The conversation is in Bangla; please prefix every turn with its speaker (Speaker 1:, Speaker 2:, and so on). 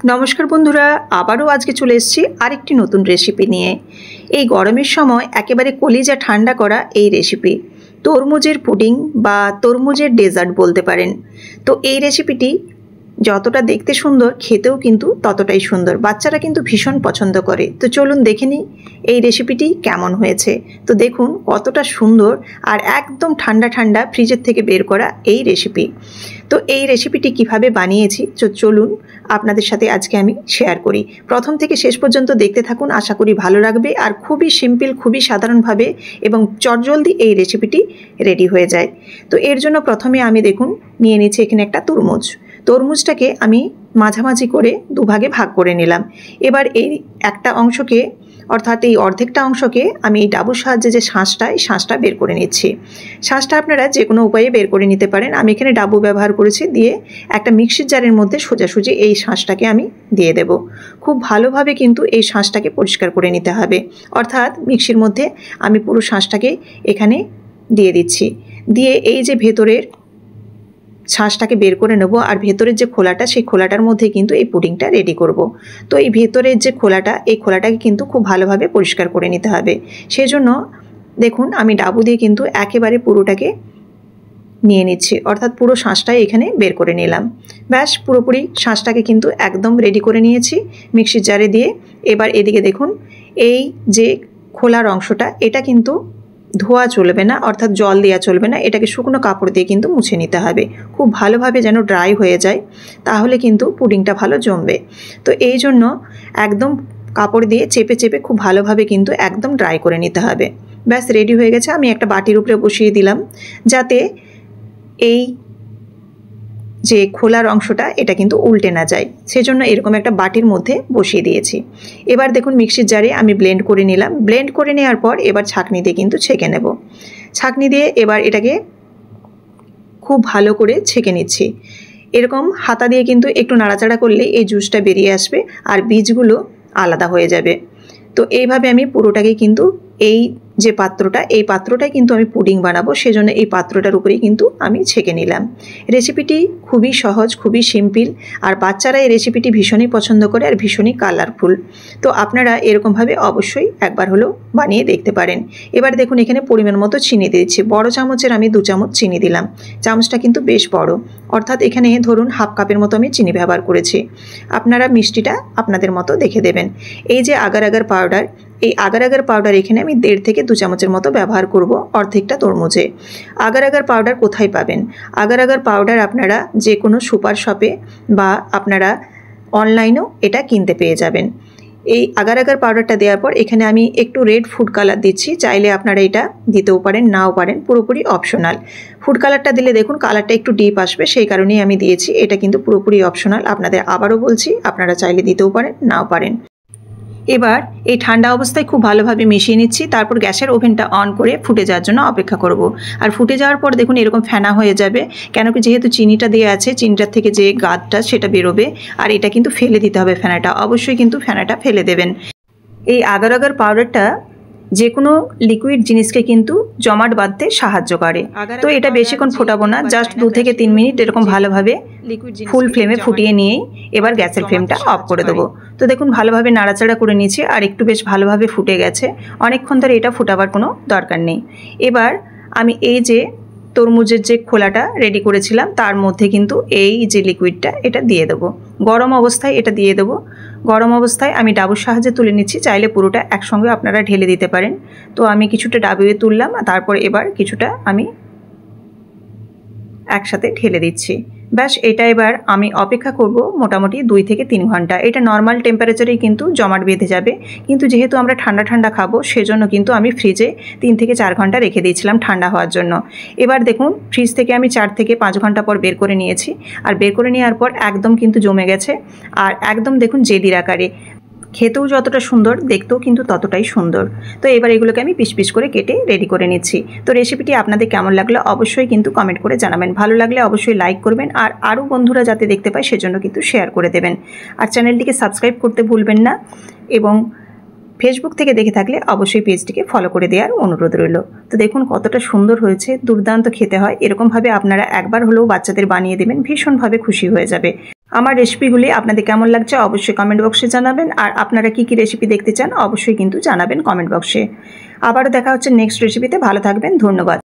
Speaker 1: नमस्कार बंधुरा आबारो आज के चले एसेछि आरेकटी नतून रेसिपि निये। এই গরমের সময় একেবারে কলিজা ঠান্ডা করা এই রেসিপি তরমুজের পুডিং বা তরমুজের ডেজার্ট বলতে পারেন। তো এই রেসিপিটি যতটা দেখতে সুন্দর খেতেও কিন্তু ততটাই সুন্দর, বাচ্চারা কিন্তু ভীষণ পছন্দ করে। তো চলুন দেখে নিই এই রেসিপিটি কেমন হয়েছে। তো দেখুন কতটা সুন্দর আর একদম ঠান্ডা ঠান্ডা ফ্রিজের থেকে বের করা এই রেসিপি। তো এই রেসিপিটি কিভাবে বানিয়েছি চলুন আপনাদের সাথে আজকে আমি শেয়ার করি। প্রথম থেকে শেষ পর্যন্ত দেখতে থাকুন, আশা করি ভালো লাগবে। আর খুবই সিম্পল, খুবই সাধারণভাবে এবং চটজলদি এই রেসিপিটি রেডি হয়ে যায়। তো এর জন্য প্রথমে আমি দেখুন নিয়ে নিচ্ছি এখানে একটা তরমুজ। তরমুজটাকে আমি মাঝামাঝি করে দুভাগে ভাগ করে নিলাম। এবার এই একটা অংশকে অর্থাৎ এই অর্ধেকটা অংশকে আমি এই ডাবুর সাহায্যে যে শাঁসটা, এই শাঁসটা বের করে নিচ্ছি। শাঁসটা আপনারা যে কোনো উপায়ে বের করে নিতে পারেন। আমি এখানে ডাবু ব্যবহার করেছি। দিয়ে একটা মিক্সির জারের মধ্যে সোজাসুজি এই শাঁসটাকে আমি দিয়ে দেব। খুব ভালোভাবে কিন্তু এই শাঁসটাকে পরিষ্কার করে নিতে হবে। অর্থাৎ মিক্সির মধ্যে আমি পুরো শাঁসটাকে এখানে দিয়ে দিচ্ছি। দিয়ে এই যে ভেতরের শাঁসটাকে বের করে নেব। আর ভেতরের যে খোলাটা, সেই খোলাটার মধ্যে কিন্তু এই পুডিংটা রেডি করব। তো এই ভেতরের যে খোলাটা, এই খোলাটাকে কিন্তু খুব ভালোভাবে পরিষ্কার করে নিতে হবে। সেই জন্য দেখুন আমি ডাবু দিয়ে কিন্তু একেবারে পুরোটাকে নিয়ে নিচ্ছি, অর্থাৎ পুরো শাঁসটাই এখানে বের করে নিলাম। ব্যাস পুরোপুরি শাঁসটাকে কিন্তু একদম রেডি করে নিয়েছি মিক্সির জারে দিয়ে। এবার এদিকে দেখুন এই যে খোলার অংশটা, এটা কিন্তু ধোয়া চলবে না, অর্থাৎ জল দেওয়া চলবে না। এটাকে শুকনো কাপড় দিয়ে কিন্তু মুছে নিতে হবে, খুব ভালোভাবে যেন ড্রাই হয়ে যায়, তাহলে কিন্তু পুডিংটা ভালো জমবে। তো এই জন্য একদম কাপড় দিয়ে চেপে চেপে খুব ভালোভাবে কিন্তু একদম ড্রাই করে নিতে হবে। ব্যাস রেডি হয়ে গেছে। আমি একটা বাটির উপরে বসিয়ে দিলাম, যাতে এই যে খোলার অংশটা এটা কিন্তু উল্টে না যায়, সেজন্য এরকম একটা বাটির মধ্যে বসিয়ে দিয়েছি। এবার দেখুন মিক্সির জারে আমি ব্লেন্ড করে নিলাম। ব্লেন্ড করে নেওয়ার পর এবার ছাঁকনি দিয়ে কিন্তু ছেঁকে নেব। ছাঁকনি দিয়ে এবার এটাকে খুব ভালো করে ছেঁকে নিচ্ছি। এরকম হাতা দিয়ে কিন্তু একটু নাড়াচাড়া করলে এই জুসটা বেরিয়ে আসবে আর বীজগুলো আলাদা হয়ে যাবে। তো এইভাবে আমি পুরোটাকে কিন্তু এই যে পাত্রটা, এই পাত্রটাই কিন্তু আমি পুডিং বানাবো, সেজন্য এই পাত্রটার উপরেই কিন্তু আমি ছেঁকে নিলাম। রেসিপিটি খুবই সহজ, খুবই সিম্পল, আর বাচ্চারা এই রেসিপিটি ভীষণই পছন্দ করে আর ভীষণই কালারফুল। তো আপনারা এরকমভাবে অবশ্যই একবার হলেও বানিয়ে দেখতে পারেন। এবার দেখুন এখানে পরিমাণ মতো চিনি দিচ্ছি। বড় চামচের আমি 2 চামচ চিনি দিলাম। চামচটা কিন্তু বেশ বড়, অর্থাৎ এখানে ধরুন হাফ কাপের মতো আমি চিনি ব্যবহার করেছি। আপনারা মিষ্টিটা আপনাদের মতো দেখে দেবেন। এই যে আগার আগার পাউডার, এই আগার আগার পাউডার এখানে আমি 1.5 থেকে 2 চামচের মতো ব্যবহার করব অর্ধেকটা তরমুজে। আগার আগার পাউডার কোথায় পাবেন? আগার আগার পাউডার আপনারা যে কোনো সুপার শপে বা আপনারা অনলাইনেও এটা কিনতে পেয়ে যাবেন। এই আগার আগার পাউডারটা দেওয়ার পর এখানে আমি একটু রেড ফুড কালার দিচ্ছি। চাইলে আপনারা এটা দিতেও পারেন, নাও পারেন, পুরোপুরি অপশনাল। ফুড কালারটা দিলে দেখুন কালারটা একটু ডিপ আসবে, সেই কারণেই আমি দিয়েছি। এটা কিন্তু পুরোপুরি অপশনাল, আপনাদের আবারও বলছি আপনারা চাইলে দিতেও পারেন, নাও পারেন। এবার এই ঠান্ডা অবস্থায় খুব ভালোভাবে মিশিয়ে নিচ্ছি। তারপর গ্যাসের ওভেনটা অন করে ফুটে যাওয়ার জন্য অপেক্ষা করব। আর ফুটে যাওয়ার পর দেখুন এরকম ফেনা হয়ে যাবে, কেন কি যেহেতু চিনিটা দেওয়া আছে, চিনিটার থেকে যে গাদটা সেটা বেরোবে। আর এটা কিন্তু ফেলে দিতে হবে ফেনাটা, অবশ্যই কিন্তু ফেনাটা ফেলে দেবেন। এই আগার আগার পাউডারটা যে কোনো লিকুইড জিনিসকে কিন্তু জমাট বাঁধতে সাহায্য করে। তো এটা বেশিক্ষণ ফোটাবো না, জাস্ট 2 থেকে 3 মিনিট এরকম ভালোভাবে ফুল ফ্লেমে ফুটিয়ে নিয়েই এবার গ্যাসের ফ্লেমটা অফ করে দেবো। তো দেখুন ভালোভাবে নাড়াচাড়া করে নিয়েছি আর একটু বেশ ভালোভাবে ফুটে গেছে। অনেকক্ষণ ধরে এটা ফুটাবার কোনো দরকার নেই। এবার আমি এই যে তরমুজের যে খোলাটা রেডি করেছিলাম তার মধ্যে কিন্তু এই যে লিকুইডটা এটা দিয়ে দেবো। গরম অবস্থায় এটা দিয়ে দেবো। গরম অবস্থায় আমি ডাবুর সাহায্যে তুলে নিচ্ছি, চাইলে পুরোটা একসঙ্গে আপনারা ঢেলে দিতে পারেন। তো আমি কিছুটা ডাবুয়ে তুললাম, তারপর এবার কিছুটা আমি একসাথে ঢেলে দিচ্ছি। ব্যাস এটা এবার আমি অপেক্ষা করব মোটামুটি 2 থেকে 3 ঘন্টা। এটা নর্মাল টেম্পারেচারেই কিন্তু জমাট বেঁধে যাবে, কিন্তু যেহেতু আমরা ঠান্ডা ঠান্ডা খাবো সেজন্য কিন্তু আমি ফ্রিজে 3 থেকে 4 ঘন্টা রেখে দিয়েছিলাম ঠান্ডা হওয়ার জন্য। এবার দেখুন ফ্রিজ থেকে আমি 4 থেকে 5 ঘন্টা পর বের করে নিয়েছি। আর বের করে নেওয়ার পর একদম কিন্তু জমে গেছে আর একদম দেখুন জেলির আকারে। খেতেও যতটা সুন্দর, দেখতেও কিন্তু ততটাই সুন্দর। তো এবার এগুলোকে আমি পিস পিস করে কেটে রেডি করে নিচ্ছি। তো রেসিপিটি আপনাদের কেমন লাগলো অবশ্যই কিন্তু কমেন্ট করে জানাবেন। ভালো লাগলে অবশ্যই লাইক করবেন, আর আরও বন্ধুরা যাতে দেখতে পায় সেজন্য কিন্তু শেয়ার করে দেবেন। আর চ্যানেলটিকে সাবস্ক্রাইব করতে ভুলবেন না, এবং ফেসবুক থেকে দেখে থাকলে অবশ্যই পেজটিকে ফলো করে দেওয়ার অনুরোধ রইল। তো দেখুন কতটা সুন্দর হয়েছে, দুর্দান্ত খেতে হয়। এরকমভাবে আপনারা একবার হলেও বাচ্চাদের বানিয়ে দেবেন, ভীষণভাবে খুশি হয়ে যাবে। আমার রেসিপিগুলি আপনাদের কেমন লাগছে অবশ্যই কমেন্ট বক্সে জানাবেন, আর আপনারা কী কী রেসিপি দেখতে চান অবশ্যই কিন্তু জানাবেন কমেন্ট বক্সে। আবারও দেখা হচ্ছে নেক্সট রেসিপিতে। ভালো থাকবেন, ধন্যবাদ।